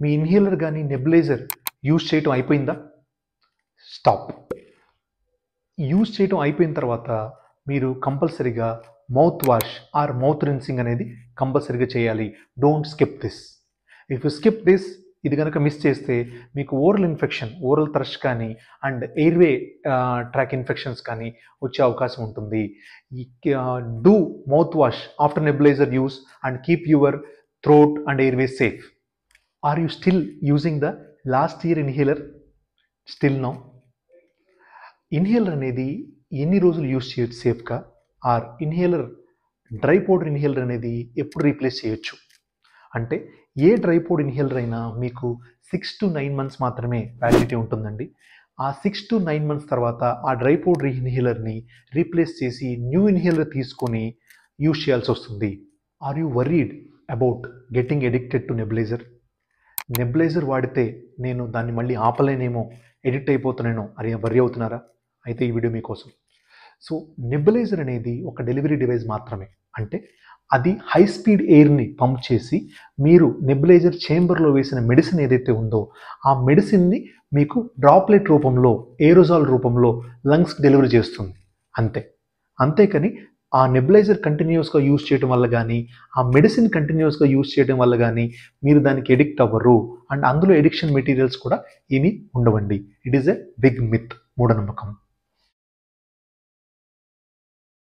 మీ inhaler కానీ nebuliser use చేయటం అయిపోయిందా? స్టాప్. యూజ్ చేయటం అయిపోయిన తర్వాత మీరు కంపల్సరీగా mouth wash or mouth rinsing అనేది కంపల్సరీగా చేయాలి. Don't skip this. If you skip this, ఇది కనుక మిస్ చేస్తే మీకు ఓరల్ ఇన్ఫెక్షన్, ఓరల్ థ్రష్ కానీ అండ్ ఎయిర్వే ట్రాక్ ఇన్ఫెక్షన్స్ కానీ వచ్చే అవకాశం ఉంటుంది. Do mouth wash after nebuliser use and keep your throat and airway safe. Are you still using the last year inhaler? Still no. Inhaler అనేది ఎన్ని రోజులు use చేయొచ్చు సేఫ్గా? Or inhaler, dry powder inhaler అనేది ఎప్పుడు రీప్లేస్ చేయొచ్చు అంటే, ఏ dry powder inhaler అయినా మీకు 6 to 9 months మాత్రమే వ్యాలిడిటీ ఉంటుందండి. ఆ 6 to 9 months తర్వాత ఆ డ్రై పౌడర్ ఇన్హేలర్ని రీప్లేస్ చేసి న్యూ ఇన్హేలర్ తీసుకొని యూజ్ చేయాల్సి వస్తుంది. Are you worried about getting addicted to nebuliser? Nebuliser వాడితే నేను దాన్ని మళ్ళీ ఆపలేనేమో, ఎడిక్ట్ అయిపోతున్నానో అని వర్రీ అవుతున్నారా? అయితే ఈ వీడియో మీకోసం. సో నెబులైజర్ అనేది ఒక డెలివరీ డివైస్ మాత్రమే. అంటే అది హై స్పీడ్ ఎయిర్ని పంప్ చేసి మీరు నెబులైజర్ చేంబర్లో వేసిన మెడిసిన్ ఏదైతే ఉందో ఆ మెడిసిన్ని మీకు డ్రాప్లెట్ రూపంలో, ఏరోజాల్ రూపంలో లంగ్స్కి డెలివరీ చేస్తుంది అంతే. అంతేకాని ఆ నెబులైజర్ కంటిన్యూస్గా యూజ్ చేయడం వల్ల కానీ, ఆ మెడిసిన్ కంటిన్యూస్గా యూజ్ చేయడం వల్ల కానీ మీరు దానికి ఎడిక్ట్ అవ్వరు. అండ్ అందులో ఎడిక్షన్ మెటీరియల్స్ కూడా ఏమీ ఉండవండి. It is a big myth, మూఢనమ్మకం.